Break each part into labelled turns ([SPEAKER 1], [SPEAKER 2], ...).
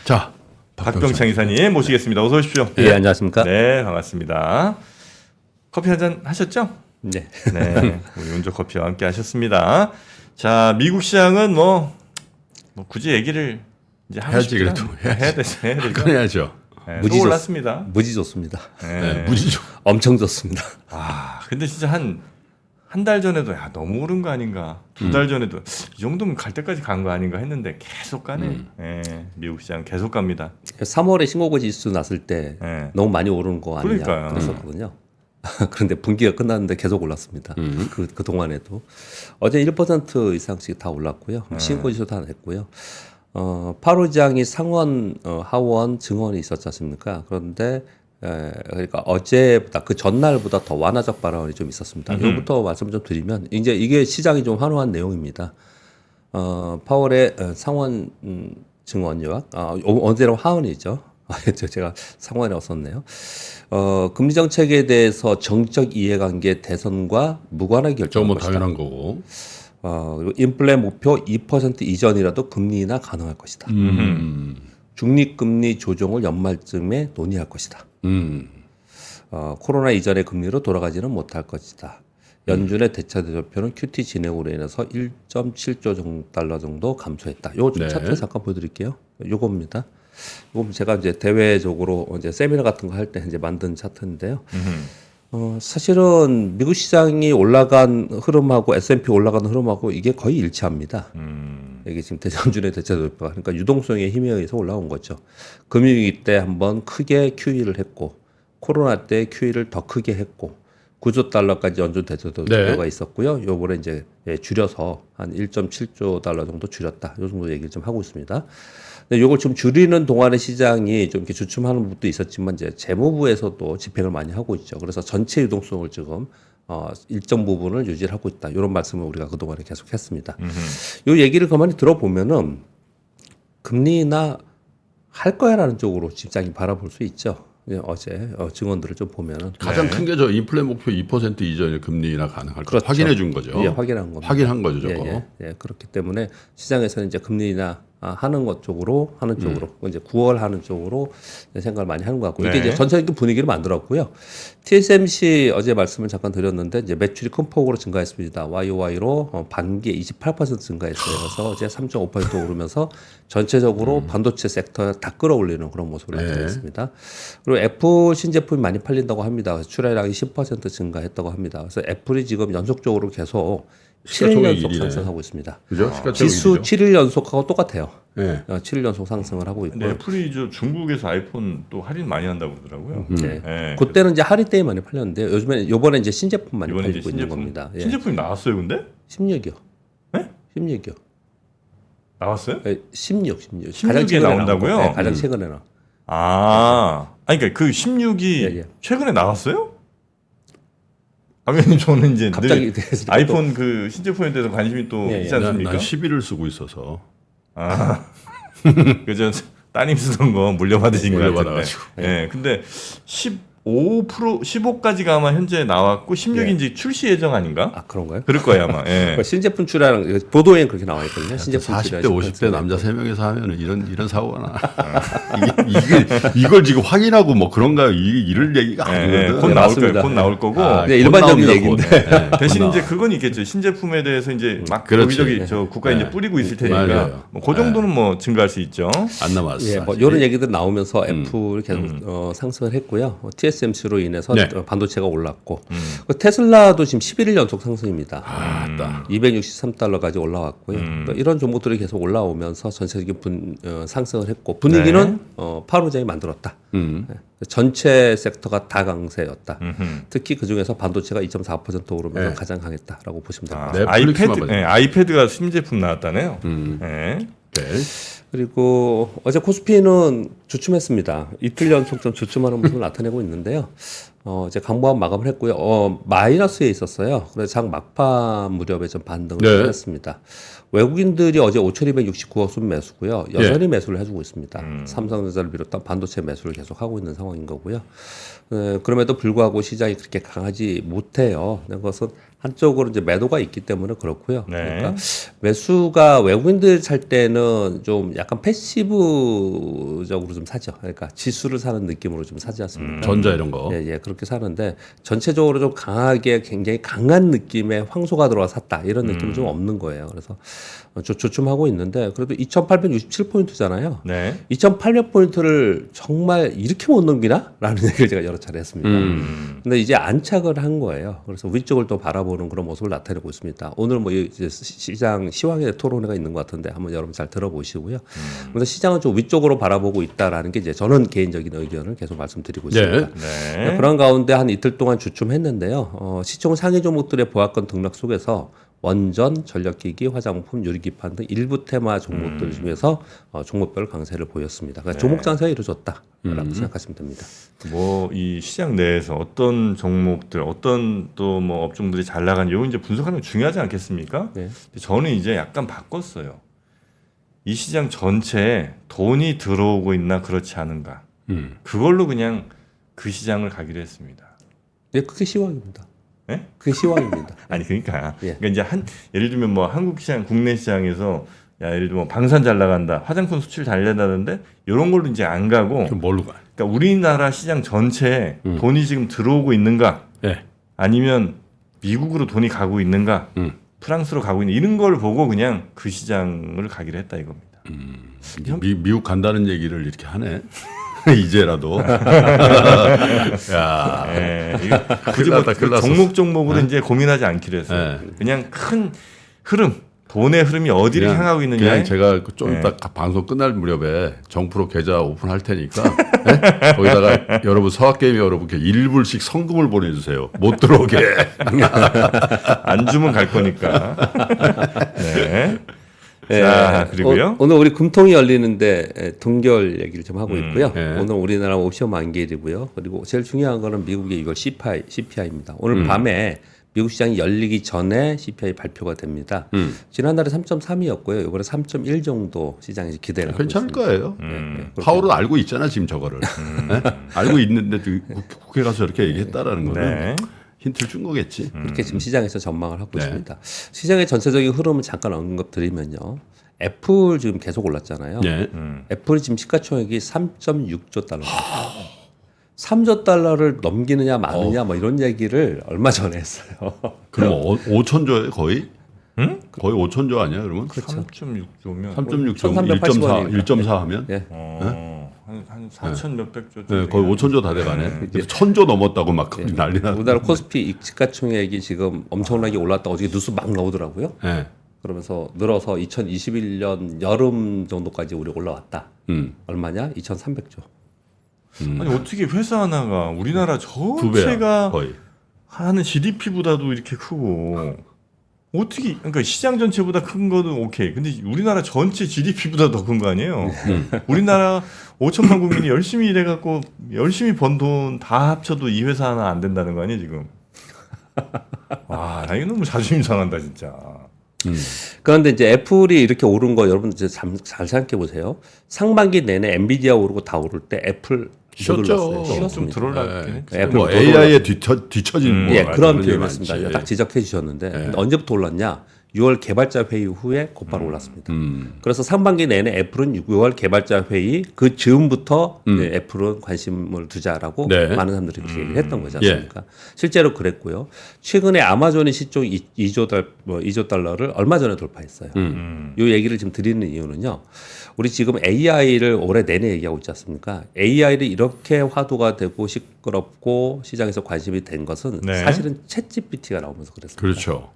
[SPEAKER 1] 자,
[SPEAKER 2] 박병창 이사님 모시겠습니다. 어서 오십시오.
[SPEAKER 3] 예, 안녕하십니까?
[SPEAKER 2] 네, 반갑습니다. 커피 한잔 하셨죠?
[SPEAKER 3] 네.
[SPEAKER 2] 네, 우리 운조 커피와 함께 하셨습니다. 자, 미국 시장은 뭐 굳이 얘기를 이제 하고
[SPEAKER 1] 해야지,
[SPEAKER 2] 싶지는
[SPEAKER 1] 그래도.
[SPEAKER 2] 해야 되죠.
[SPEAKER 1] 꺼내야죠.
[SPEAKER 2] 네,
[SPEAKER 3] 무지
[SPEAKER 2] 또 올랐습니다.
[SPEAKER 3] 무지 좋습니다.
[SPEAKER 2] 네.
[SPEAKER 1] 무지죠.
[SPEAKER 3] 엄청 좋습니다.
[SPEAKER 2] 아, 근데 진짜 한 달 전에도 야 너무 오른 거 아닌가, 두 달 전에도 이 정도면 갈 때까지 간 거 아닌가 했는데 계속 가네. 예, 미국 시장 계속 갑니다.
[SPEAKER 3] 3월에 신고가 지수 났을 때
[SPEAKER 2] 예.
[SPEAKER 3] 너무 많이 오르는 거 아니냐
[SPEAKER 2] 그러니까요.
[SPEAKER 3] 그랬었거든요. 그런데 분기가 끝났는데 계속 올랐습니다. 그 동안에도 어제 1% 이상씩 다 올랐고요. 신고 지수 다 냈고요. 8월 장이 상원, 하원 증언이 있었지 않습니까? 그런데 그러니까 어제보다 그 전날보다 더 완화적 발언이 좀 있었습니다. 이거부터 말씀 좀 드리면 이제 이게 시장이 좀 환호한 내용입니다. 파월의 상원 증언 요약, 언제로 하원이죠. 제가 상원이라고 썼네요. 금리 정책에 대해서 정책 이해관계 대선과 무관하게 결정한
[SPEAKER 1] 저뭐
[SPEAKER 3] 것이다.
[SPEAKER 1] 당연한 거고.
[SPEAKER 3] 그리고 인플레 목표 2% 이전이라도 금리 인하 가능할 것이다. 중립금리 조정을 연말쯤에 논의할 것이다. 코로나 이전의 금리로 돌아가지는 못할 것이다. 연준의 대차 대조표는 QT 진행으로 인해서 1.7조 달러 정도 감소했다. 요거 좀
[SPEAKER 1] 네.
[SPEAKER 3] 차트 잠깐 보여드릴게요. 요겁니다. 요거 제가 이제 대외적으로 이제 세미나 같은 거 할 때 이제 만든 차트인데요. 사실은 미국 시장이 올라간 흐름하고 S&P 올라간 흐름하고 이게 거의 일치합니다. 이게 지금 연준의 대차 대조표가 그러니까 유동성의 힘에 의해서 올라온 거죠. 금융위기 때 한번 크게 QE를 했고 코로나 때 QE를 더 크게 했고 9조 달러까지 연준 대차 대조표가 있었고요. 요번에 이제 줄여서 한 1.7조 달러 정도 줄였다. 요 정도 얘기를 좀 하고 있습니다. 근데 요걸 좀 줄이는 동안에 시장이 좀 이렇게 주춤하는 부분도 있었지만 이제 재무부에서도 집행을 많이 하고 있죠. 그래서 전체 유동성을 지금 일정 부분을 유지를 하고 있다. 이런 말씀을 우리가 그동안에 계속 했습니다. 요 얘기를 가만히 들어보면은 금리 인하 할 거야라는 쪽으로 시장이 바라볼 수 있죠. 어제 증언들을 좀 보면은
[SPEAKER 1] 가장 큰 게 저 인플레 목표 2% 이전에 금리 인하 가능할 거
[SPEAKER 3] 그렇죠.
[SPEAKER 1] 확인해 준 거죠.
[SPEAKER 3] 예, 확인한 겁니다.
[SPEAKER 1] 확인한 거죠, 저거.
[SPEAKER 3] 예, 그렇기 때문에 시장에서는 이제 금리 인하 하는 것 쪽으로 이제 9월 하는 쪽으로 생각을 많이 하는 것 같고 이게
[SPEAKER 2] 네.
[SPEAKER 3] 이제 전체적인 분위기를 만들었고요. TSMC 어제 말씀을 잠깐 드렸는데 이제 매출이 큰 폭으로 증가했습니다. YOY로 반기에 28% 증가했어요. 그래서 어제 3.5% 오르면서 전체적으로 반도체 섹터에 다 끌어올리는 그런 모습을 나타냈습니다. 그리고 애플 신제품이 많이 팔린다고 합니다. 그래서 출하량이 10% 증가했다고 합니다. 그래서 애플이 지금 연속적으로 계속 7일 연속
[SPEAKER 1] 일이네.
[SPEAKER 3] 상승하고 있습니다.
[SPEAKER 1] 그죠? 시가총액
[SPEAKER 3] 지수
[SPEAKER 1] 일이죠.
[SPEAKER 3] 7일 연속하고 똑같아요.
[SPEAKER 1] 네.
[SPEAKER 3] 7일 연속 상승을 하고 있고.
[SPEAKER 2] 근데 애플이 저 중국에서 아이폰 또 할인 많이 한다고 그러더라고요.
[SPEAKER 3] 네.
[SPEAKER 2] 예.
[SPEAKER 3] 그때는 이제 할인 때 많이 팔렸는데 요번에 이제 신제품 많이
[SPEAKER 2] 이번에 이제
[SPEAKER 3] 팔리고 있는 겁니다. 예.
[SPEAKER 2] 신제품이 나왔어요, 근데?
[SPEAKER 3] 16이요.
[SPEAKER 2] 네?
[SPEAKER 3] 16이요.
[SPEAKER 2] 나왔어요?
[SPEAKER 3] 16.
[SPEAKER 2] 16에 나온다고요?
[SPEAKER 3] 네, 가장 최근에 나.
[SPEAKER 2] 아니 그러니까 그 16이
[SPEAKER 3] 예, 예.
[SPEAKER 2] 최근에 나왔어요? 아니 저는 이제
[SPEAKER 3] 갑자기
[SPEAKER 2] 늘
[SPEAKER 3] 됐을 때
[SPEAKER 2] 아이폰 그 신제품에 대해서 관심이 또
[SPEAKER 3] 예, 예.
[SPEAKER 2] 있지
[SPEAKER 1] 난
[SPEAKER 2] 않습니까?
[SPEAKER 1] 11을 쓰고 있어서
[SPEAKER 2] 그저 따님 쓰던 거 물려받으신 거 같은데.
[SPEAKER 1] 물려받아가지고.
[SPEAKER 2] 예. 근데 15까지가 아마 현재 나왔고 16이 이제 출시 예정 아닌가?
[SPEAKER 3] 그런가요?
[SPEAKER 2] 그럴 거예요 아마. 예.
[SPEAKER 3] 그러니까 신제품 출하랑 보도에는 그렇게 나와 있거든요. 신제품
[SPEAKER 1] 40대,
[SPEAKER 3] 출하
[SPEAKER 1] 50대 남자 3명이서 하면은 이런 사고가 나. 이걸 지금 확인하고 뭐 그런가요? 이럴 얘기가
[SPEAKER 2] 예,
[SPEAKER 1] 아니거든.
[SPEAKER 2] 곧
[SPEAKER 3] 네,
[SPEAKER 2] 나올
[SPEAKER 3] 맞습니다.
[SPEAKER 2] 거예요. 곧 나올 거고.
[SPEAKER 3] 네, 일반적인
[SPEAKER 1] 곧
[SPEAKER 3] 얘기인데.
[SPEAKER 1] 나옵니다, 곧. 네,
[SPEAKER 2] 대신
[SPEAKER 1] 곧
[SPEAKER 2] 이제
[SPEAKER 1] 나와.
[SPEAKER 2] 그건 있겠죠. 신제품에 대해서 이제 막
[SPEAKER 1] 그렇지.
[SPEAKER 2] 여기저기 저 국가에
[SPEAKER 1] 네.
[SPEAKER 2] 이제 뿌리고 있을 테니까
[SPEAKER 1] 맞아요.
[SPEAKER 2] 뭐 그 정도는 뭐 증가할 수 있죠.
[SPEAKER 1] 안 남았어.
[SPEAKER 3] 예, 뭐
[SPEAKER 1] 아직.
[SPEAKER 3] 이런 얘기들 나오면서 애플이 계속 상승을 했고요. TSMC로 인해서
[SPEAKER 1] 네.
[SPEAKER 3] 반도체가 올랐고 그 테슬라도 지금 11일 연속 상승입니다.
[SPEAKER 1] 아따.
[SPEAKER 3] 263달러까지 올라왔고요. 또 이런 종목들이 계속 올라오면서 전체적인 상승을 했고 분위기는 파루장이 만들었다. 전체 섹터가 다 강세였다. 특히 그 중에서 반도체가 2.4% 오르면서
[SPEAKER 1] 네.
[SPEAKER 3] 가장 강했다라고 보시면 됩니다.
[SPEAKER 1] 넷플릭스만 봐도.
[SPEAKER 2] 아이패드가 신제품 나왔다네요. 예.
[SPEAKER 1] 네.
[SPEAKER 3] 그리고 어제 코스피는 주춤했습니다. 이틀 연속 좀 주춤하는 모습을 나타내고 있는데요. 이제 강보합 마감을 했고요. 마이너스에 있었어요. 그래서 장 막판 무렵에 좀 반등을
[SPEAKER 1] 네.
[SPEAKER 3] 했습니다. 외국인들이 어제 5,269억 순 매수고요. 여전히 매수를 해주고 있습니다. 삼성전자를 비롯한 반도체 매수를 계속 하고 있는 상황인 거고요. 그럼에도 불구하고 시장이 그렇게 강하지 못해요. 그것은 한쪽으로 이제 매도가 있기 때문에 그렇고요.
[SPEAKER 2] 네.
[SPEAKER 3] 그러니까 매수가 외국인들 살 때는 좀 약간 패시브적으로 좀 사죠. 그러니까 지수를 사는 느낌으로 좀 사지 않습니까?
[SPEAKER 1] 전자 이런 거.
[SPEAKER 3] 예, 예, 그렇게 사는데 전체적으로 좀 강하게 굉장히 강한 느낌의 황소가 들어와 샀다 이런 느낌은 좀 없는 거예요. 그래서 조춤하고 있는데 그래도 2,867포인트잖아요.
[SPEAKER 2] 네.
[SPEAKER 3] 2,800포인트를 정말 이렇게 못 넘기나? 라는 얘기를 제가 여러 차례 했습니다. 근데 이제 안착을 한 거예요. 그래서 위쪽을 또 바라보는 그런 모습을 나타내고 있습니다. 오늘 뭐 이제 시장 시황의 토론회가 있는 것 같은데 한번 여러분 잘 들어보시고요. 그래서 시장은 좀 위쪽으로 바라보고 있다라는 게 이제 저는 개인적인 의견을 계속 말씀드리고 있습니다.
[SPEAKER 2] 네.
[SPEAKER 3] 그런 가운데 한 이틀 동안 주춤했는데요. 시총 상위 종목들의 보합권 등락 속에서 원전, 전력기기, 화장품, 유리기판 등 일부 테마 종목들 중에서 종목별 강세를 보였습니다. 그러니까 종목 장세가 이루어졌다라고 생각하시면 됩니다.
[SPEAKER 2] 뭐 이 시장 내에서 어떤 종목들, 어떤 또 뭐 업종들이 잘 나가는 요 이제 분석하는 게 중요하지 않겠습니까?
[SPEAKER 3] 네.
[SPEAKER 2] 근데 저는 이제 약간 바꿨어요. 이 시장 전체에 돈이 들어오고 있나 그렇지 않은가. 그걸로 그냥 그 시장을 가기로 했습니다.
[SPEAKER 3] 네, 그게 시황입니다.
[SPEAKER 2] 네?
[SPEAKER 3] 그게 시황입니다.
[SPEAKER 2] 아니 그러니까,
[SPEAKER 3] 예.
[SPEAKER 2] 그러니까 이제 예를 들면 뭐 한국 시장, 국내 시장에서 야 예를 들면 뭐 방산 잘 나간다, 화장품 수출 잘 나가는데 이런 걸로 이제 안 가고,
[SPEAKER 1] 그럼 뭘로 가?
[SPEAKER 2] 그러니까 우리나라 시장 전체에 돈이 지금 들어오고 있는가,
[SPEAKER 1] 예.
[SPEAKER 2] 아니면 미국으로 돈이 가고 있는가, 프랑스로 가고 있는 이런 걸 보고 그냥 그 시장을 가기로 했다 이겁니다.
[SPEAKER 1] 미국 간다는 얘기를 이렇게 하네. 이제라도. 야.
[SPEAKER 2] 예, 이거 굳이
[SPEAKER 1] 큰일
[SPEAKER 2] 뭐
[SPEAKER 1] 났다, 큰일 났어.
[SPEAKER 2] 종목으로 이제 고민하지 않기로 했어요.
[SPEAKER 1] 네.
[SPEAKER 2] 그냥 큰 흐름, 돈의 흐름이 어디를 향하고 있느냐.
[SPEAKER 1] 그냥 제가 좀
[SPEAKER 2] 네.
[SPEAKER 1] 이따 방송 끝날 무렵에 정프로 계좌 오픈할 테니까 네? 거기다가 여러분 서학게임 여러분께 1불씩 성금을 보내주세요. 못 들어오게.
[SPEAKER 2] 안 주면 갈 거니까. 네.
[SPEAKER 3] 예,
[SPEAKER 2] 자, 그리고요.
[SPEAKER 3] 오늘 우리 금통이 열리는데 동결 얘기를 좀 하고 있고요.
[SPEAKER 1] 예.
[SPEAKER 3] 오늘 우리나라 옵션 만기일이고요. 그리고 제일 중요한 거는 미국의 6월 CPI입니다. 오늘 밤에 미국 시장이 열리기 전에 CPI 발표가 됩니다. 지난달에 3.3이었고요. 이번에 3.1 정도 시장에서 기대를 하고
[SPEAKER 1] 괜찮을
[SPEAKER 3] 있습니다.
[SPEAKER 1] 거예요. 파월은 알고 있잖아 지금 저거를. 네? 알고 있는데도 국회 가서 이렇게 얘기했다라는 거는
[SPEAKER 2] 네.
[SPEAKER 1] 힌트를 준 거겠지.
[SPEAKER 3] 그렇게 지금 시장에서 전망을 하고
[SPEAKER 1] 네.
[SPEAKER 3] 있습니다. 시장의 전체적인 흐름을 잠깐 언급드리면요. 애플 지금 계속 올랐잖아요.
[SPEAKER 1] 네.
[SPEAKER 3] 애플이 지금 시가총액이 3.6조 달러입니다. 3조 달러를 넘기느냐 마느냐 뭐 이런 얘기를 얼마 전에 했어요.
[SPEAKER 1] 그럼 5천조에 거의? 거의 5천조 아니야 그러면?
[SPEAKER 2] 3.6조면
[SPEAKER 1] 3.6조
[SPEAKER 3] 1380
[SPEAKER 1] 1.4
[SPEAKER 3] 원이니까.
[SPEAKER 1] 1.4 하면?
[SPEAKER 3] 예.
[SPEAKER 2] 한 4천 몇백 조.
[SPEAKER 1] 네, 거의 5천조 다 돼가네. 1,000조 넘었다고 막 난리 나.
[SPEAKER 3] 우리나라 코스피 시가총액이 지금 엄청나게 올랐다. 어저께 뉴스 막 나오더라고요.
[SPEAKER 1] 네.
[SPEAKER 3] 그러면서 늘어서 2021년 여름 정도까지 우리 올라왔다. 얼마냐? 2,300조.
[SPEAKER 2] 아니 어떻게 회사 하나가 우리나라
[SPEAKER 1] 두 배야
[SPEAKER 2] 전체가
[SPEAKER 1] 거의.
[SPEAKER 2] 하는 GDP보다도 이렇게 크고 어떻게 그러니까 시장 전체보다 큰 거는 오케이. 근데 우리나라 전체 GDP보다 더 큰 거 아니에요? 우리나라 5천만 국민이 열심히 일해갖고 열심히 번 돈 다 합쳐도 이 회사 하나 안 된다는 거 아니에요 지금? 와, 나 이거 너무 자존심 상한다 진짜.
[SPEAKER 3] 그런데 이제 애플이 이렇게 오른 거 여러분 이제 잘 생각해 보세요. 상반기 내내 엔비디아 오르고 다 오를 때 애플
[SPEAKER 1] 쉬었죠.
[SPEAKER 3] 쉬었어요.
[SPEAKER 2] 좀
[SPEAKER 3] 쉬었습니다.
[SPEAKER 2] 들어올랐긴
[SPEAKER 1] 네.
[SPEAKER 2] 했지.
[SPEAKER 3] 애플
[SPEAKER 1] 뭐
[SPEAKER 3] 더
[SPEAKER 1] AI에 뒤처진 뭐
[SPEAKER 3] 예, 그런
[SPEAKER 1] 얘기
[SPEAKER 3] 표현이었습니다.
[SPEAKER 1] 많지.
[SPEAKER 3] 딱 지적해 주셨는데 근데 언제부터 올랐냐? 6월 개발자 회의 후에 곧바로 올랐습니다. 그래서 상반기 내내 애플은 6월 개발자 회의 그 즈음부터 네, 애플은 관심을 두자라고
[SPEAKER 1] 네.
[SPEAKER 3] 많은 사람들이 그렇게 얘기를 했던 거지 않습니까? 실제로 그랬고요. 최근에 아마존이 시총 2조 달러를 얼마 전에 돌파했어요. 이 얘기를 지금 드리는 이유는요. 우리 지금 AI를 올해 내내 얘기하고 있지 않습니까? AI를 이렇게 화두가 되고 시끄럽고 시장에서 관심이 된 것은
[SPEAKER 2] 네.
[SPEAKER 3] 사실은 챗GPT가 나오면서 그랬습니다.
[SPEAKER 1] 그렇죠.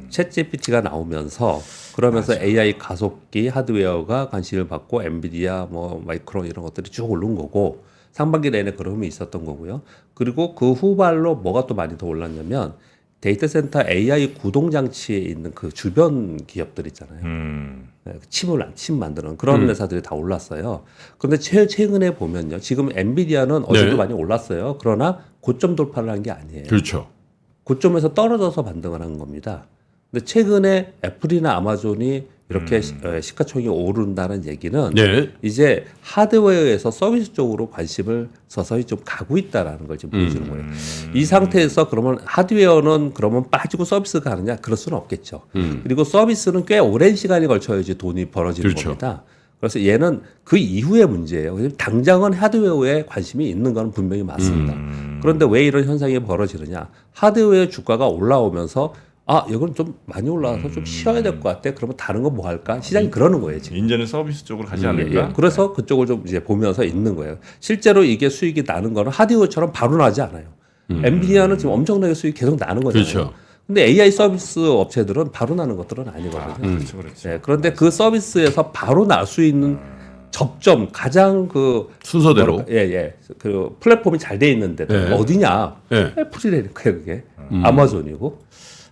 [SPEAKER 3] 챗GPT가 나오면서 그러면서 AI 가속기 하드웨어가 관심을 받고 엔비디아 뭐 마이크론 이런 것들이 쭉 오른 거고 상반기 내내 그런 흐름이 있었던 거고요. 그리고 그 후발로 뭐가 또 많이 더 올랐냐면 데이터 센터 AI 구동 장치에 있는 그 주변 기업들 있잖아요. 칩 만드는 그런 회사들이 다 올랐어요. 그런데 최근에 보면요. 지금 엔비디아는 어제도
[SPEAKER 1] 네.
[SPEAKER 3] 많이 올랐어요. 그러나 고점 돌파를 한 게 아니에요.
[SPEAKER 1] 그렇죠.
[SPEAKER 3] 고점에서 떨어져서 반등을 한 겁니다. 근데 최근에 애플이나 아마존이 이렇게 시가총액이 오른다는 얘기는
[SPEAKER 1] 네.
[SPEAKER 3] 이제 하드웨어에서 서비스 쪽으로 관심을 서서히 좀 가고 있다라는 걸 지금 보여주는 거예요. 이 상태에서 그러면 하드웨어는 그러면 빠지고 서비스가 가느냐? 그럴 수는 없겠죠. 그리고 서비스는 꽤 오랜 시간이 걸쳐야지 돈이 벌어지는
[SPEAKER 1] 그렇죠.
[SPEAKER 3] 겁니다. 그래서 얘는 그 이후의 문제예요. 당장은 하드웨어에 관심이 있는 건 분명히 맞습니다. 그런데 왜 이런 현상이 벌어지느냐? 하드웨어 주가가 올라오면서 이건 좀 많이 올라와서 좀 쉬어야 될 것 같아. 그러면 다른 거 뭐 할까? 시장이 그러는 거예요, 지금.
[SPEAKER 2] 이제는 서비스 쪽으로 가지
[SPEAKER 3] 예,
[SPEAKER 2] 않을까?
[SPEAKER 3] 예. 그래서 그쪽을 좀 이제 보면서 있는 거예요. 실제로 이게 수익이 나는 거는 하드웨어처럼 바로 나지 않아요. 엔비디아는 지금 엄청나게 수익이 계속 나는 거잖아요.
[SPEAKER 1] 그렇죠.
[SPEAKER 3] 근데 AI 서비스 업체들은 바로 나는 것들은 아니거든요.
[SPEAKER 2] 그렇죠, 그렇죠.
[SPEAKER 3] 예, 그런데 그 서비스에서 바로 날 수 있는 접점 가장 그
[SPEAKER 1] 순서대로.
[SPEAKER 3] 예예 그 플랫폼이 잘 돼 있는데
[SPEAKER 1] 예.
[SPEAKER 3] 어디냐?
[SPEAKER 1] 예.
[SPEAKER 3] 애플이라니까요, 그게. 아마존이고.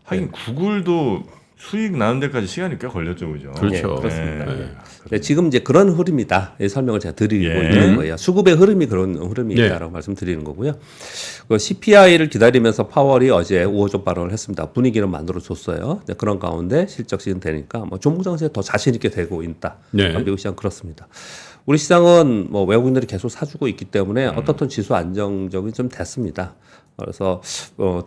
[SPEAKER 2] 하긴 구글도 수익 나는 데까지 시간이 꽤 걸렸죠, 그죠?
[SPEAKER 1] 그렇죠.
[SPEAKER 3] 예, 그렇습니다.
[SPEAKER 2] 예.
[SPEAKER 3] 예. 네, 지금 이제 그런 흐름이다. 이 설명을 제가 드리고
[SPEAKER 2] 예.
[SPEAKER 3] 있는 거예요. 수급의 흐름이 그런 흐름이
[SPEAKER 1] 예.
[SPEAKER 3] 있다라고 말씀드리는 거고요. 그 CPI를 기다리면서 파월이 어제 우호적 발언을 했습니다. 분위기는 만들어줬어요. 네, 그런 가운데 실적 시즌 되니까 뭐 종목 장세에 더 자신 있게 되고 있다.
[SPEAKER 1] 네.
[SPEAKER 3] 미국 시장 그렇습니다. 우리 시장은 뭐 외국인들이 계속 사주고 있기 때문에 어떻든 지수 안정적이 좀 됐습니다. 그래서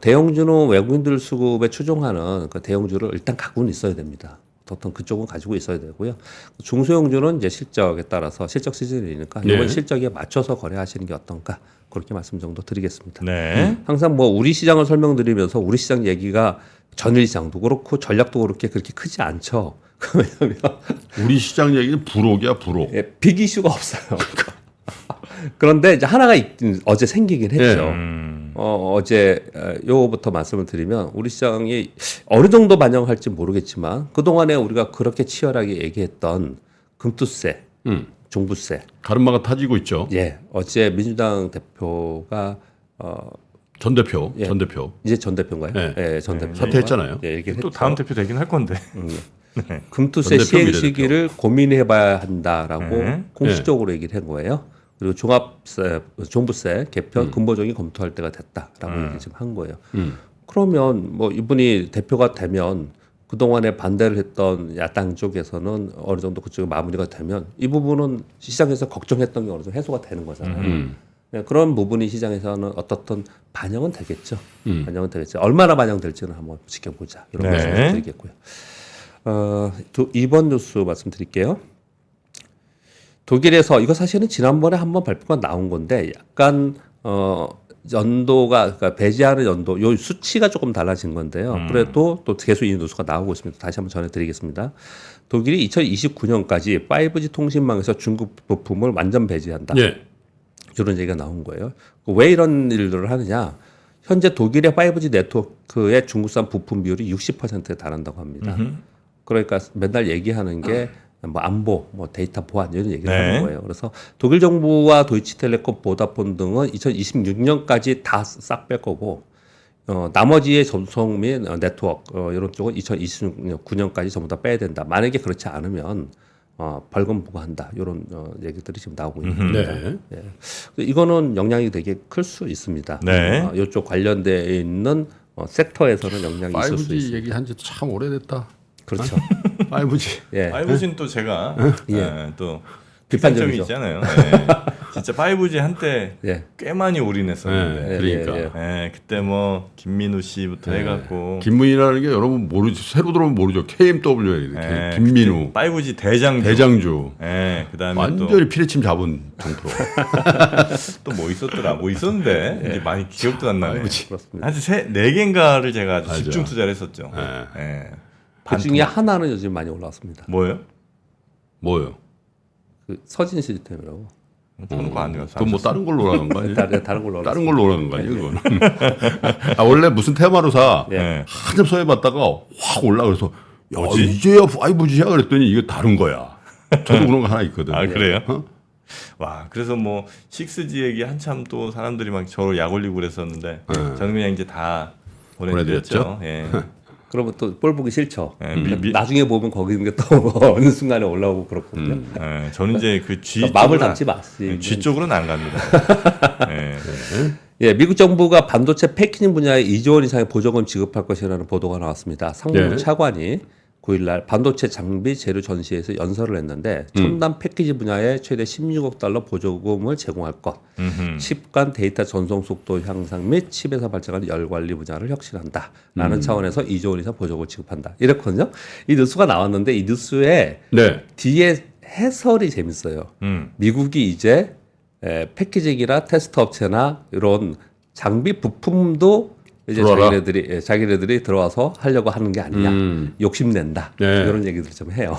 [SPEAKER 3] 대형주는 외국인들 수급에 추종하는 그 대형주를 일단 갖고는 있어야 됩니다. 어떤 그쪽은 가지고 있어야 되고요. 중소형주는 이제 실적에 따라서 실적 시즌이니까
[SPEAKER 1] 네.
[SPEAKER 3] 이번 실적에 맞춰서 거래하시는 게 어떤가 그렇게 말씀 정도 드리겠습니다.
[SPEAKER 2] 네.
[SPEAKER 3] 항상 뭐 우리 시장을 설명드리면서 우리 시장 얘기가 전일 시장도 그렇고 전략도 그렇게 크지 않죠. 왜냐하면
[SPEAKER 1] 우리 시장 얘기는 불혹이야, 불혹.
[SPEAKER 3] 예, 빅 이슈가 없어요. 그런데 이제 하나가 어제 생기긴 했죠. 어제 요거부터 말씀을 드리면 우리 시장이 어느 정도 반영할지 모르겠지만 그동안에 우리가 그렇게 치열하게 얘기했던 금투세, 종부세.
[SPEAKER 1] 가르마가 타지고 있죠.
[SPEAKER 3] 예, 어제 민주당 대표가
[SPEAKER 1] 전 대표,
[SPEAKER 3] 예.
[SPEAKER 1] 전 대표.
[SPEAKER 3] 이제 전 대표인가요?
[SPEAKER 1] 네.
[SPEAKER 3] 예, 전 대표.
[SPEAKER 1] 사퇴했잖아요.
[SPEAKER 3] 예, 얘기를
[SPEAKER 2] 또
[SPEAKER 3] 했죠.
[SPEAKER 2] 다음 대표 되긴 할 건데.
[SPEAKER 3] 금투세
[SPEAKER 1] 전 대표,
[SPEAKER 3] 시행
[SPEAKER 1] 미래
[SPEAKER 3] 시기를 고민해봐야 한다라고
[SPEAKER 2] 네.
[SPEAKER 3] 공식적으로 얘기를 한 거예요. 그리고 종합세, 종부세 개편 근본적인 검토할 때가 됐다라고 얘기 지금 한 거예요. 그러면 뭐 이분이 대표가 되면 그 동안에 반대를 했던 야당 쪽에서는 어느 정도 그쪽에 마무리가 되면 이 부분은 시장에서 걱정했던 게 어느 정도 해소가 되는 거잖아요. 네, 그런 부분이 시장에서는 어떻든 반영은 되겠죠. 반영은 되겠죠. 얼마나 반영될지는 한번 지켜보자. 이런
[SPEAKER 2] 네.
[SPEAKER 3] 말씀을 드리겠고요. 이번 뉴스 말씀드릴게요. 독일에서 이거 사실은 지난번에 한번 발표가 나온 건데 약간 연도가 그러니까 배제하는 연도 요 수치가 조금 달라진 건데요. 그래도 또 계속 이 뉴스가 나오고 있습니다. 다시 한번 전해드리겠습니다. 독일이 2029년까지 5G 통신망에서 중국 부품을 완전 배제한다.
[SPEAKER 1] 예.
[SPEAKER 3] 이런 얘기가 나온 거예요. 왜 이런 일들을 하느냐? 현재 독일의 5G 네트워크의 중국산 부품 비율이 60%에 달한다고 합니다. 그러니까 맨날 얘기하는 게 뭐 안보, 뭐 데이터 보안 이런 얘기를
[SPEAKER 2] 네.
[SPEAKER 3] 하는 거예요. 그래서 독일 정부와 도이치텔레콤, 보다폰 등은 2026년까지 다 싹 뺄 거고 나머지의 전송 및 네트워크 이런 쪽은 2029년까지 전부 다 빼야 된다. 만약에 그렇지 않으면 벌금 부과한다. 이런 얘기들이 지금 나오고 있는 겁니다.
[SPEAKER 1] 네.
[SPEAKER 3] 예. 이거는 영향이 되게 클 수 있습니다.
[SPEAKER 2] 네.
[SPEAKER 3] 이쪽 관련돼 있는 섹터에서는 영향이 있을 수
[SPEAKER 1] 5G
[SPEAKER 3] 있습니다.
[SPEAKER 1] 얘기한 지도 참 오래됐다.
[SPEAKER 3] 그렇죠.
[SPEAKER 1] 5G.
[SPEAKER 3] 예.
[SPEAKER 2] 5G는 또 제가 또
[SPEAKER 3] 비판적이죠.
[SPEAKER 2] 비판점이 있잖아요. 네. 진짜 5G 한때
[SPEAKER 3] 예.
[SPEAKER 2] 꽤 많이 올인했었는데.
[SPEAKER 1] 네, 그러니까.
[SPEAKER 3] 예, 예.
[SPEAKER 2] 네, 그때 뭐 김민우 씨부터 해갖고
[SPEAKER 1] 김문희라는 게 여러분 모르죠. 새로 들어오면 모르죠. KMW
[SPEAKER 2] 네,
[SPEAKER 1] 김민우
[SPEAKER 2] 5G 대장주.
[SPEAKER 1] 대장주.
[SPEAKER 2] 네, 그다음에
[SPEAKER 1] 완전히 피레침 잡은 정프로.
[SPEAKER 2] 또 뭐 있었더라. 뭐 있었는데 이제 많이 기억도 안 나네.
[SPEAKER 3] 그렇습니다.
[SPEAKER 2] 한 네 개인가를 제가 아주
[SPEAKER 1] 맞아.
[SPEAKER 2] 집중 투자를 했었죠.
[SPEAKER 1] 네.
[SPEAKER 2] 네.
[SPEAKER 3] 그 중에 하나는 요즘 많이 올라왔습니다.
[SPEAKER 2] 뭐예요?
[SPEAKER 1] 뭐요?
[SPEAKER 3] 그 서진 시스템이라고.
[SPEAKER 2] 저는 그거 안 가서.
[SPEAKER 1] 그건 뭐 다른 걸로 올라간 거 아니에요?
[SPEAKER 3] 다른 걸로
[SPEAKER 1] 다른 걸로 올라간 거 아니에요? 그거는. 원래 무슨 테마로 사
[SPEAKER 2] 네.
[SPEAKER 1] 한참 써해봤다가 확 올라 그래서 야,
[SPEAKER 2] 뭐지?
[SPEAKER 1] 이제야 5G야 그랬더니 이게 다른 거야. 저도 그런 거 하나 있거든.
[SPEAKER 2] 아 그래요?
[SPEAKER 1] 어?
[SPEAKER 2] 와 그래서 뭐 6G 얘기 한참 또 사람들이 막 저를 약 올리고 그랬었는데 저는 그냥 이제 다 보내드렸죠. 예.
[SPEAKER 3] 그러면 또 볼 보기 싫죠.
[SPEAKER 2] 예,
[SPEAKER 3] 나중에 보면 거기 있는 게 또 어느 순간에 올라오고 그렇거든요.
[SPEAKER 2] 저는 이제 그 G
[SPEAKER 3] 그러니까 마음을
[SPEAKER 2] 쪽으로는
[SPEAKER 3] 담지 마시.
[SPEAKER 2] G 쪽으로는 안 갑니다. 예.
[SPEAKER 3] 예, 미국 정부가 반도체 패키징 분야에 2조 원 이상의 보조금 지급할 것이라는 보도가 나왔습니다. 상무부
[SPEAKER 1] 네.
[SPEAKER 3] 차관이 9일날 반도체 장비 재료 전시에서 연설을 했는데 첨단 패키지 분야에 최대 16억 달러 보조금을 제공할 것, 칩 간 데이터 전송 속도 향상 및 칩에서 발생하는 열 관리 분야를 혁신한다라는 차원에서 2조 원 이상 보조금을 지급한다. 이랬거든요. 이 뉴스가 나왔는데 이 뉴스에
[SPEAKER 1] 네.
[SPEAKER 3] 뒤에 해설이 재밌어요. 미국이 이제 패키징이나 테스트 업체나 이런 장비 부품도 이제
[SPEAKER 1] 들어와라.
[SPEAKER 3] 자기네들이 들어와서 하려고 하는 게 아니냐, 욕심낸다,
[SPEAKER 1] 네.
[SPEAKER 3] 이런 얘기들을 좀 해요.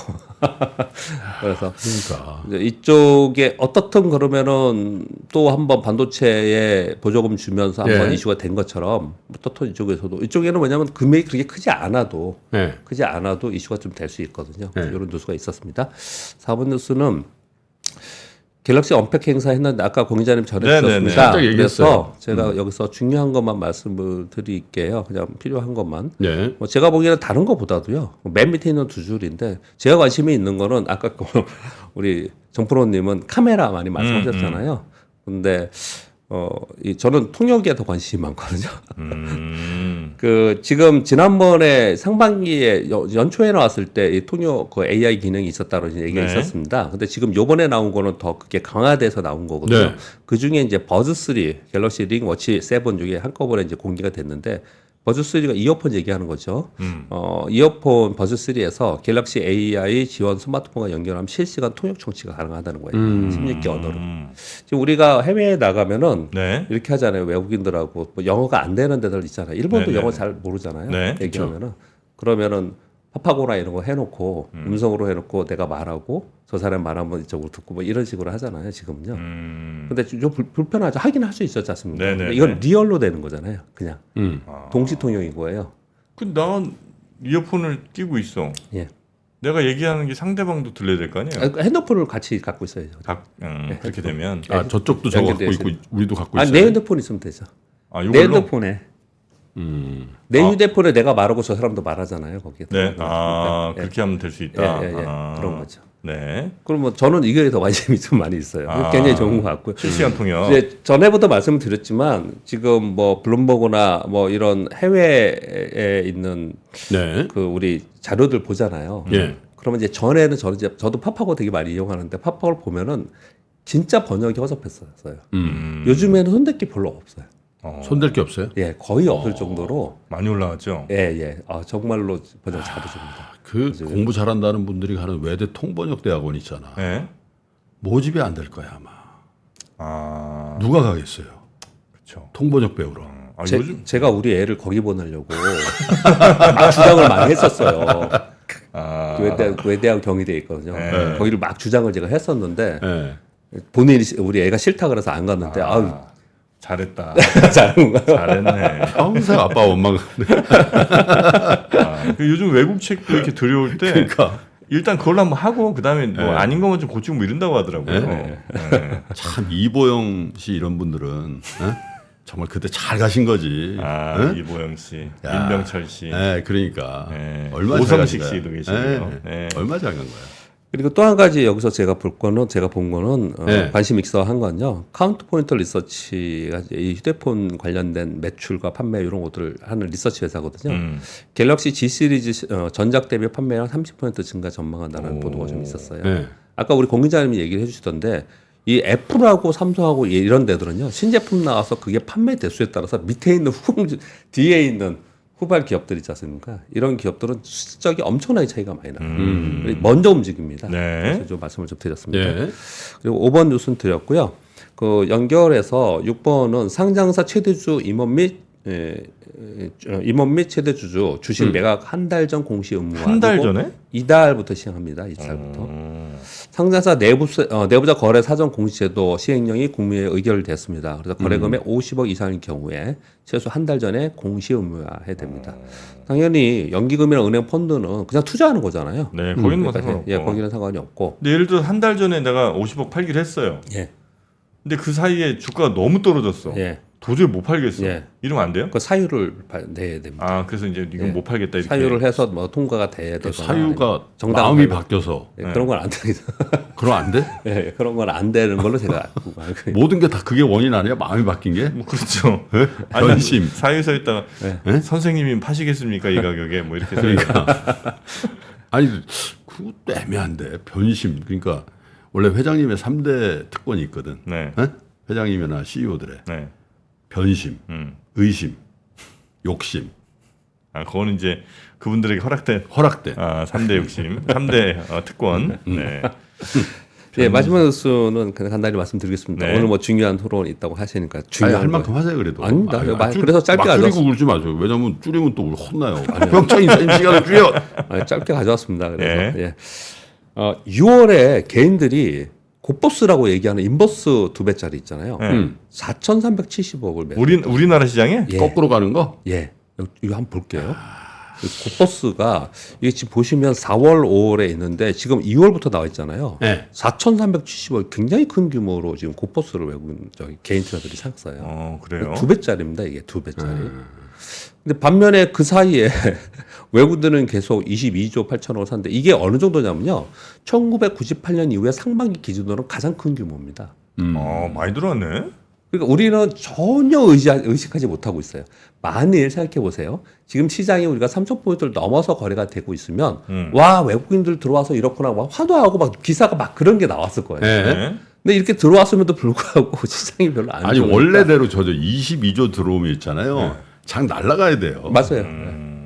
[SPEAKER 3] 그래서
[SPEAKER 1] 그러니까.
[SPEAKER 3] 이제 이쪽에 어떻든 그러면은 또 한번 반도체에 보조금 주면서 한번
[SPEAKER 1] 예.
[SPEAKER 3] 이슈가 된 것처럼 어떻든 이쪽에서도 이쪽에는 왜냐하면 금액이 그렇게 크지 않아도
[SPEAKER 1] 네.
[SPEAKER 3] 이슈가 좀 될 수 있거든요.
[SPEAKER 1] 네.
[SPEAKER 3] 이런 뉴스가 있었습니다. 4번 뉴스는 갤럭시 언팩 행사 했는데 아까 공 기자님
[SPEAKER 2] 네네네.
[SPEAKER 3] 전해주셨습니다.
[SPEAKER 1] 살짝 얘기했어요.
[SPEAKER 3] 그래서 제가 여기서 중요한 것만 말씀을 드릴게요. 그냥 필요한 것만.
[SPEAKER 1] 네.
[SPEAKER 3] 뭐 제가 보기에는 다른 것보다도요. 맨 밑에 있는 두 줄인데 제가 관심이 있는 거는 아까 우리 정프로님은 카메라 많이 말씀하셨잖아요. 근데 저는 통역에 더 관심이 많거든요. 그 지금 지난번에 상반기에 연초에 나왔을 때 이 통역 그 AI 기능이 있었다고 얘기가
[SPEAKER 2] 네.
[SPEAKER 3] 있었습니다. 근데 지금 요번에 나온 거는 더 그게 강화돼서 나온 거거든요.
[SPEAKER 1] 네.
[SPEAKER 3] 그 중에 이제 버즈 3 갤럭시 링 워치 7 중에 한꺼번에 이제 공개가 됐는데 버즈 3가 이어폰 얘기하는 거죠. 이어폰 버즈 3에서 갤럭시 AI 지원 스마트폰과 연결하면 실시간 통역 청취가 가능하다는 거예요. 16개 언어로. 지금 우리가 해외에 나가면은
[SPEAKER 2] 네.
[SPEAKER 3] 이렇게 하잖아요. 외국인들하고 뭐 영어가 안 되는 데들 있잖아요. 일본도
[SPEAKER 2] 네네네.
[SPEAKER 3] 영어 잘 모르잖아요.
[SPEAKER 2] 네,
[SPEAKER 3] 얘기하면은 그러면은 파파고나 이런 거 해놓고 음성으로 해놓고 내가 말하고 저 사람 말하면 이쪽으로 듣고 뭐 이런 식으로 하잖아요. 지금은요. 근데 좀 불편하죠. 하긴 할 수 있었지 않습니까?
[SPEAKER 2] 네네네.
[SPEAKER 3] 근데 이건 리얼로 되는 거잖아요. 그냥
[SPEAKER 2] 아.
[SPEAKER 3] 동시 통역인 거예요.
[SPEAKER 2] 난 이어폰을 끼고 있어.
[SPEAKER 3] 예.
[SPEAKER 2] 내가 얘기하는 게 상대방도 들려야 될 거 아니에요?
[SPEAKER 3] 아, 핸드폰을 같이 갖고 있어야죠.
[SPEAKER 2] 그렇게 되면
[SPEAKER 1] 아, 저쪽도 저거 갖고
[SPEAKER 3] 연결돼
[SPEAKER 1] 있고 우리도 갖고
[SPEAKER 3] 아,
[SPEAKER 1] 있어요.
[SPEAKER 3] 내 핸드폰 있으면 되죠. 내
[SPEAKER 2] 이걸로?
[SPEAKER 3] 핸드폰에 내 휴대폰에 내가 말하고 저 사람도 말하잖아요. 거기에.
[SPEAKER 2] 네.
[SPEAKER 3] 예.
[SPEAKER 2] 그렇게 하면 될 수 있다.
[SPEAKER 3] 예. 그런 거죠.
[SPEAKER 2] 네.
[SPEAKER 3] 그러면 저는 이거에 더 관심이 좀 많이 있어요.
[SPEAKER 2] 아.
[SPEAKER 3] 굉장히 좋은 것 같고요.
[SPEAKER 2] 실시간 통역.
[SPEAKER 3] 이제 전에부터 말씀을 드렸지만 지금 뭐 블룸버그나 뭐 이런 해외에 있는
[SPEAKER 1] 네.
[SPEAKER 3] 그 우리 자료들 보잖아요.
[SPEAKER 1] 예.
[SPEAKER 3] 그러면 이제 전에는 저도 팝하고 되게 많이 이용하는데 팝하고를 보면은 진짜 번역이 허접했어요. 요즘에는 손댈 게 별로 없어요.
[SPEAKER 1] 손댈 게 없어요?
[SPEAKER 3] 예, 거의 없을 정도로
[SPEAKER 2] 많이 올라왔죠.
[SPEAKER 3] 예. 정말로 번역 잘해줍니다.
[SPEAKER 1] 그 공부 잘한다는 분들이 가는 외대 통번역 대학원 있잖아.
[SPEAKER 2] 네.
[SPEAKER 1] 모집이 안 될 거야 아마. 누가 가겠어요?
[SPEAKER 2] 그렇죠.
[SPEAKER 1] 통번역 배우러.
[SPEAKER 2] 요즘
[SPEAKER 3] 제가 우리 애를 거기 보내려고 막 주장을 많이 했었어요. 외대학 경희대에 있거든요.
[SPEAKER 2] 네.
[SPEAKER 3] 거기를 막 주장을 제가 했었는데
[SPEAKER 1] 네.
[SPEAKER 3] 본인이 우리 애가 싫다 그래서 안 갔는데 아유
[SPEAKER 2] 잘했다.
[SPEAKER 3] 잘한 거야.
[SPEAKER 2] 잘했네.
[SPEAKER 1] 평생 아빠 원망.
[SPEAKER 2] 요즘 외국 책도 이렇게 들여올 때
[SPEAKER 1] 그러니까
[SPEAKER 2] 일단 그걸 한번 하고 그다음에 뭐 아닌 것만 좀 고치고 뭐 이런다고 하더라고요.
[SPEAKER 1] 네. 참 이보영 씨 이런 분들은 정말 그때 잘 가신 거지.
[SPEAKER 2] 이보영 씨,
[SPEAKER 1] 야.
[SPEAKER 2] 임병철 씨,
[SPEAKER 1] 네, 그러니까
[SPEAKER 2] 네.
[SPEAKER 1] 얼마
[SPEAKER 2] 오성식 씨도 계시고요. 네.
[SPEAKER 1] 얼마 잘 간 거야.
[SPEAKER 3] 그리고 또 한 가지 여기서 제가 본 거는
[SPEAKER 1] 네.
[SPEAKER 3] 관심 있어 한 건요. 카운트 포인트 리서치가 이 휴대폰 관련된 매출과 판매 이런 것들을 하는 리서치 회사거든요. 갤럭시 G 시리즈 전작 대비 판매량 30% 증가 전망한다는 보도가 좀 있었어요.
[SPEAKER 1] 네.
[SPEAKER 3] 아까 우리 공 기자님이 얘기를 해주시던데 이 애플하고 삼성하고 이런 데들은요 신제품 나와서 그게 판매 대수에 따라서 밑에 있는 뒤에 있는 후발 기업들 있지 않습니까? 이런 기업들은 수적이 엄청나게 차이가 많이 나요. 먼저 움직입니다.
[SPEAKER 2] 네.
[SPEAKER 3] 그래서 좀 말씀을 좀 드렸습니다.
[SPEAKER 1] 예.
[SPEAKER 3] 그리고 5번 뉴스는 드렸고요. 그 연결해서 6번은 상장사 최대주 임원 및 최대 주주 주식 매각 한 달 전 공시 의무화.
[SPEAKER 2] 한 달 전에?
[SPEAKER 3] 이달부터 시행합니다. 이달부터. 상장사 내부자 거래 사전 공시제도 시행령이 국무회의에 의결됐습니다. 그래서 거래금액 50억 이상인 경우에 최소 한 달 전에 공시 의무화해야 됩니다. 당연히 연기금이나 은행 펀드는 그냥 투자하는 거잖아요.
[SPEAKER 2] 네, 거기는 뭐
[SPEAKER 3] 그러니까
[SPEAKER 2] 상관없고.
[SPEAKER 3] 예, 거기는 상관이 없고.
[SPEAKER 2] 근데 예를 들어 한 달 전에 내가 50억 팔기로 했어요.
[SPEAKER 3] 예.
[SPEAKER 2] 근데 그 사이에 주가가 너무 떨어졌어.
[SPEAKER 3] 예.
[SPEAKER 2] 도저히 못 팔겠어.
[SPEAKER 3] 예.
[SPEAKER 2] 이러면 안 돼요?
[SPEAKER 3] 그 사유를 내야 됩니다.
[SPEAKER 2] 아 그래서 이제 이건
[SPEAKER 3] 예.
[SPEAKER 2] 못 팔겠다 이렇게.
[SPEAKER 3] 사유를 해서 뭐 통과가 돼야
[SPEAKER 1] 그
[SPEAKER 3] 되거나
[SPEAKER 1] 사유가
[SPEAKER 3] 정당한
[SPEAKER 1] 마음이
[SPEAKER 3] 발로.
[SPEAKER 1] 바뀌어서
[SPEAKER 3] 예, 그런 건 안 되죠.
[SPEAKER 1] 그럼 안 돼?
[SPEAKER 3] 예, 그런 건 안 되는 걸로 제가 알고 있어요.
[SPEAKER 1] 모든 게 다 그게 원인 아니야? 마음이 바뀐 게?
[SPEAKER 2] 뭐 그렇죠.
[SPEAKER 1] 예?
[SPEAKER 2] 아니,
[SPEAKER 1] 변심.
[SPEAKER 2] 사유서 있다가
[SPEAKER 1] 예?
[SPEAKER 2] 선생님이 파시겠습니까 이 가격에 뭐 이렇게 써야
[SPEAKER 1] 그러니까 아니 그것도 애매한데 변심. 그러니까 원래 회장님의 3대 특권이 있거든.
[SPEAKER 2] 네.
[SPEAKER 1] 예? 회장님이나 CEO들의
[SPEAKER 2] 네.
[SPEAKER 1] 변심, 의심, 욕심,
[SPEAKER 2] 아 그거는 이제 그분들에게 허락된
[SPEAKER 1] 허락된.
[SPEAKER 2] 3대 욕심, 3대 특권. 네.
[SPEAKER 3] 예, 마지막 뉴스는 그냥 간단히 말씀드리겠습니다.
[SPEAKER 2] 네.
[SPEAKER 3] 오늘 뭐 중요한 토론이 있다고 하시니까
[SPEAKER 1] 아니,
[SPEAKER 3] 중요한
[SPEAKER 1] 할
[SPEAKER 3] 거.
[SPEAKER 1] 만큼 하세요 그래도.
[SPEAKER 3] 아닙니다.
[SPEAKER 1] 아니,
[SPEAKER 3] 그래서 짧게
[SPEAKER 1] 막 줄이고
[SPEAKER 3] 가져왔-
[SPEAKER 1] 그러지 마세요. 왜냐면 줄이면 또 우리 혼나요. 병장 인사님 시간을 줄여.
[SPEAKER 3] 아니, 짧게 가져왔습니다. 그래서
[SPEAKER 2] 예.
[SPEAKER 3] 예. 6월에 개인들이 곧버스라고 얘기하는 인버스 2배짜리 있잖아요.
[SPEAKER 2] 네.
[SPEAKER 3] 4,370억을 매.
[SPEAKER 2] 우리나라 시장에
[SPEAKER 3] 예.
[SPEAKER 1] 거꾸로 가는 거?
[SPEAKER 3] 예. 이거 한번 볼게요. 곧버스가 이게 지금 보시면 4월, 5월에 있는데 지금 2월부터 나와 있잖아요.
[SPEAKER 1] 네.
[SPEAKER 3] 4,370억 굉장히 큰 규모로 지금 곧버스를 외국인 개인 투자들이 샀어요.
[SPEAKER 2] 그래요.
[SPEAKER 3] 2배짜리입니다. 이게 2배짜리. 근데 반면에 그 사이에 외국인들은 계속 22조 8천억을 샀는데 이게 어느 정도냐면요. 1998년 이후에 상반기 기준으로 가장 큰 규모입니다.
[SPEAKER 2] 많이 들어왔네.
[SPEAKER 3] 그러니까 우리는 전혀 의식하지 못하고 있어요. 만일 생각해 보세요. 지금 시장이 우리가 3,000포인트를 넘어서 거래가 되고 있으면 와 외국인들 들어와서 이렇구나 막 화도하고 막 기사가 막 그런 게 나왔을 거예요.
[SPEAKER 1] 네.
[SPEAKER 2] 네.
[SPEAKER 3] 근데 이렇게 들어왔음에도 불구하고 시장이 별로 안
[SPEAKER 1] 아니
[SPEAKER 3] 좋으니까.
[SPEAKER 1] 원래대로 저저 22조 들어오면 있잖아요. 장 날라가야 돼요.
[SPEAKER 3] 맞아요.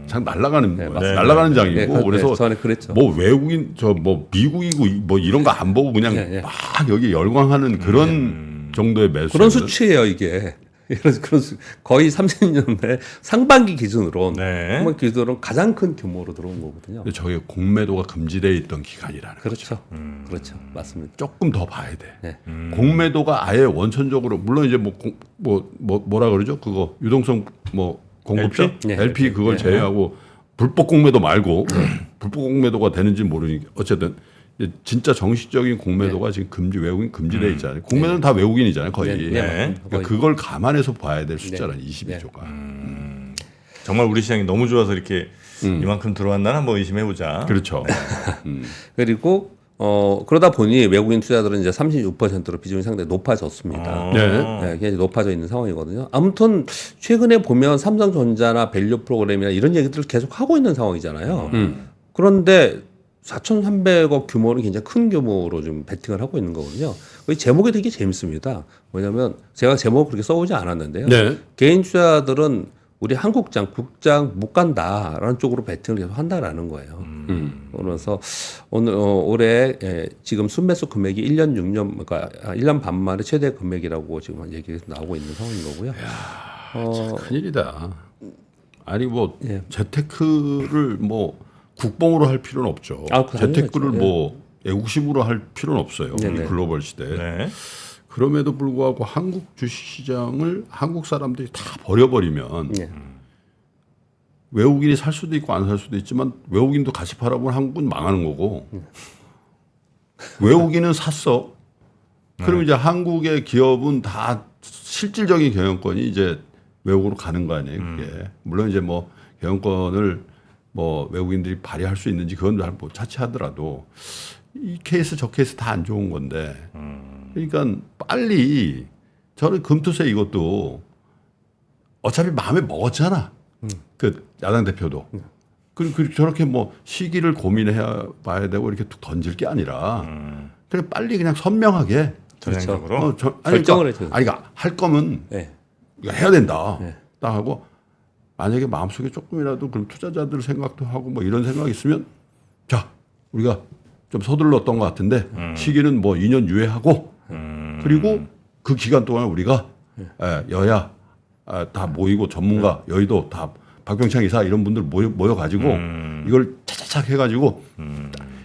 [SPEAKER 1] 장 날라가는 거예요.
[SPEAKER 3] 맞습니다.
[SPEAKER 1] 날라가는 장이고
[SPEAKER 3] 네,
[SPEAKER 1] 그래서
[SPEAKER 3] 전에 그랬죠.
[SPEAKER 1] 뭐 외국인 저 뭐 미국이고 뭐 이런 거 안 보고 그냥
[SPEAKER 3] 예, 예.
[SPEAKER 1] 막 여기 열광하는 그런 정도의 매수.
[SPEAKER 3] 그런 수치예요 이게. 그런 거의 30년대 상반기 기준으로
[SPEAKER 2] 네.
[SPEAKER 3] 상반기 기준으로 가장 큰 규모로 들어온 거거든요.
[SPEAKER 1] 근데 저게 공매도가 금지돼 있던 기간이라는 거.
[SPEAKER 3] 그렇죠. 그렇죠. 맞습니다.
[SPEAKER 1] 조금 더 봐야 돼.
[SPEAKER 3] 네.
[SPEAKER 1] 공매도가 아예 원천적으로 물론 이제 뭐라 그러죠? 그거 유동성 뭐 공급자
[SPEAKER 2] LP?
[SPEAKER 3] 네.
[SPEAKER 1] LP 그걸 제외하고 불법 공매도 말고 불법 공매도가 되는지 모르니까 어쨌든 이제 진짜 정식적인 공매도가 지금 외국인 금지돼 있잖아요. 공매도는 다 외국인이잖아요, 거의.
[SPEAKER 3] 네,
[SPEAKER 2] 네.
[SPEAKER 3] 맞습니다.
[SPEAKER 1] 그러니까
[SPEAKER 3] 거의.
[SPEAKER 1] 그걸 감안해서 봐야 될 숫자란 22조가.
[SPEAKER 2] 정말 우리 시장이 너무 좋아서 이렇게 이만큼 들어왔나 한번 의심해 보자.
[SPEAKER 1] 그렇죠.
[SPEAKER 3] 그리고 그러다 보니 외국인 투자들은 이제 36%로 비중이 상당히 높아졌습니다.
[SPEAKER 1] 네.
[SPEAKER 3] 네, 굉장히 높아져 있는 상황이거든요. 아무튼 최근에 보면 삼성전자나 밸류 프로그램이나 이런 얘기들을 계속 하고 있는 상황이잖아요. 그런데 4,300억 규모는 굉장히 큰 규모로 좀 베팅을 하고 있는 거거든요. 이 제목이 되게 재밌습니다. 뭐냐면 제가 제목을 그렇게 써오지 않았는데요.
[SPEAKER 1] 네.
[SPEAKER 3] 개인 투자들은 우리 한국장, 국장 못 간다라는 쪽으로 베팅을 계속 한다라는 거예요. 그래서 오늘 올해 지금 순매수 금액이 1년 6년 그러니까 1년 반 만에 최대 금액이라고 지금 얘기가 나오고 있는 상황인 거고요.
[SPEAKER 1] 큰일이다. 아니 뭐
[SPEAKER 3] 예.
[SPEAKER 1] 재테크를 뭐 국뽕으로 할 필요는 없죠.
[SPEAKER 3] 아, 그거
[SPEAKER 1] 재테크를
[SPEAKER 3] 당연하죠.
[SPEAKER 1] 뭐 애국심으로 할 필요는 없어요. 우리
[SPEAKER 3] 네네.
[SPEAKER 1] 글로벌 시대. 에
[SPEAKER 2] 네.
[SPEAKER 1] 그럼에도 불구하고 한국 주식시장을 한국 사람들이 다 버려버리면
[SPEAKER 3] 예.
[SPEAKER 1] 외국인이 살 수도 있고 안 살 수도 있지만 외국인도 같이 팔아보면 한국은 망하는 거고 외국인은 샀어. 그럼 이제 한국의 기업은 다 실질적인 경영권이 이제 외국으로 가는 거 아니에요. 그게 물론 이제 뭐 경영권을 뭐 외국인들이 발휘할 수 있는지 그건 뭐 차치하더라도 이 케이스 저 케이스 다 안 좋은 건데 그러니까 빨리 저는 금투세 이것도 어차피 마음에 먹었잖아. 그 야당 대표도. 그리고 저렇게 뭐 시기를 고민해 봐야 되고 이렇게 툭 던질 게 아니라 그냥 빨리 그냥 선명하게
[SPEAKER 2] 전향적으로.
[SPEAKER 3] 결정을 해줘요.
[SPEAKER 1] 아니 그러니까 할 거면
[SPEAKER 3] 네.
[SPEAKER 1] 이거 해야 된다.
[SPEAKER 3] 네.
[SPEAKER 1] 딱 하고 만약에 마음속에 조금이라도 그럼 투자자들 생각도 하고 뭐 이런 생각이 있으면 자 우리가 좀 서둘렀던 것 같은데 시기는 뭐 2년 유예하고 그리고 그 기간 동안 우리가 여야 다 모이고 전문가 여의도 다 박병창 이사 이런 분들 모여 가지고 이걸 차차착 해가지고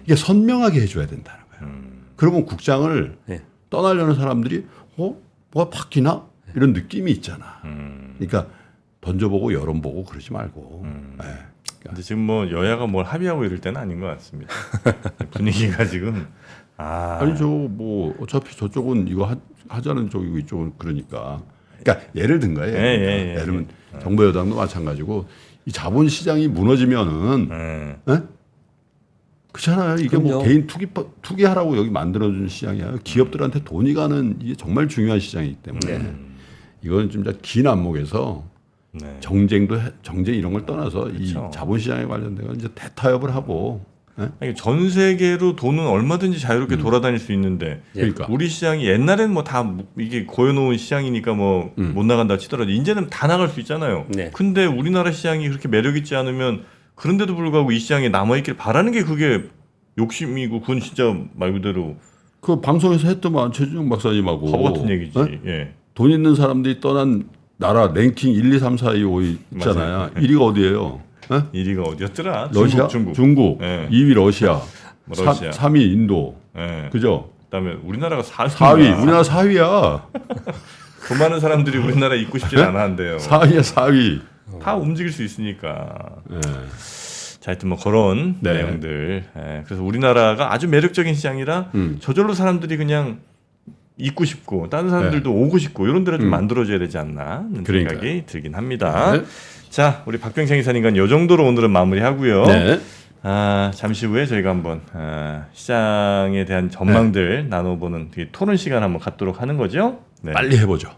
[SPEAKER 1] 이게 선명하게 해줘야 된다는 거예요. 그러면 국장을
[SPEAKER 3] 네.
[SPEAKER 1] 떠나려는 사람들이 뭐가 바뀌나 이런 느낌이 있잖아. 그러니까 던져보고 여론 보고 그러지 말고. 예.
[SPEAKER 2] 근데 지금 뭐 여야가 뭘 합의하고 이럴 때는 아닌 것 같습니다. 분위기가 지금
[SPEAKER 1] 아니 저 뭐 어차피 저쪽은 이거 하자는 쪽이고 이쪽은 그러니까 그러니까 예를 든 거예요.
[SPEAKER 2] 예.
[SPEAKER 1] 예를 들면 정부 여당도 마찬가지고 이 자본 시장이 무너지면은 예? 그렇잖아요. 이게 뭐
[SPEAKER 3] 그럼요.
[SPEAKER 1] 개인 투기하라고 여기 만들어준 시장이야. 기업들한테 돈이 가는 이게 정말 중요한 시장이기 때문에 이거는 좀 긴 안목에서
[SPEAKER 2] 네.
[SPEAKER 1] 정쟁 이런 걸 떠나서 이
[SPEAKER 2] 그렇죠.
[SPEAKER 1] 자본 시장에 관련된 건 이제 대타협을 하고 예?
[SPEAKER 2] 아니, 전 세계로 돈은 얼마든지 자유롭게 돌아다닐 수 있는데
[SPEAKER 1] 그러니까
[SPEAKER 2] 우리 시장이 옛날에는 뭐 다 이게 고여놓은 시장이니까 뭐 못 나간다 치더라도 이제는 다 나갈 수 있잖아요.
[SPEAKER 3] 네.
[SPEAKER 2] 근데 우리나라 시장이 그렇게 매력 있지 않으면 그런데도 불구하고 이 시장에 남아있길 바라는 게 그게 욕심이고 그건 진짜 말 그대로
[SPEAKER 1] 그 방송에서 했더만 최준영 박사님하고
[SPEAKER 2] 바보 같은 얘기지.
[SPEAKER 1] 예?
[SPEAKER 2] 예.
[SPEAKER 1] 돈 있는 사람들이 떠난 나라 랭킹 1, 2, 3, 4, 2, 5 있잖아요.
[SPEAKER 2] 맞아요.
[SPEAKER 1] 1위가 어디예요? 예?
[SPEAKER 2] 1위가 어디였더라?
[SPEAKER 1] 러시아,
[SPEAKER 2] 중국. 예.
[SPEAKER 1] 2위 러시아,
[SPEAKER 2] 뭐 러시아.
[SPEAKER 1] 3위 인도,
[SPEAKER 2] 예.
[SPEAKER 1] 그죠?
[SPEAKER 2] 그다음에 우리나라가
[SPEAKER 1] 4위, 우리나라 4위야.
[SPEAKER 2] 그 많은 사람들이 우리나라에 있고 싶지 않아 한대요.
[SPEAKER 1] 4위야, 4위.
[SPEAKER 2] 다 움직일 수 있으니까.
[SPEAKER 1] 예.
[SPEAKER 2] 자, 하여튼 뭐 그런
[SPEAKER 1] 네.
[SPEAKER 2] 내용들. 예, 그래서 우리나라가 아주 매력적인 시장이라 저절로 사람들이 그냥 있고 싶고 다른 사람들도 오고 싶고 이런 데를 좀 만들어줘야 되지 않나 하는
[SPEAKER 1] 그러니까요.
[SPEAKER 2] 생각이 들긴 합니다.
[SPEAKER 1] 네.
[SPEAKER 2] 자, 우리 박병창 이사님과 이 정도로 오늘은 마무리하고요.
[SPEAKER 1] 네.
[SPEAKER 2] 잠시 후에 저희가 한번 시장에 대한 전망들 나눠보는 되게 토론 시간 한번 갖도록 하는 거죠. 네.
[SPEAKER 1] 빨리 해보죠.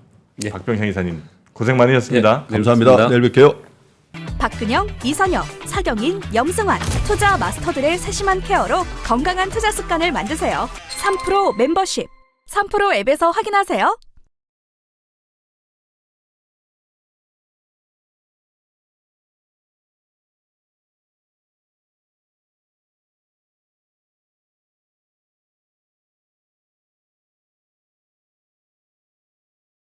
[SPEAKER 3] 예.
[SPEAKER 2] 박병창 이사님 고생 많이 하셨습니다.
[SPEAKER 3] 네.
[SPEAKER 1] 감사합니다. 내일 뵐게요.
[SPEAKER 4] 박근영, 이선영, 서경인, 염승환 투자 마스터들의 세심한 케어로 건강한 투자 습관을 만드세요. 3프로 멤버십 3프로 앱에서 확인하세요.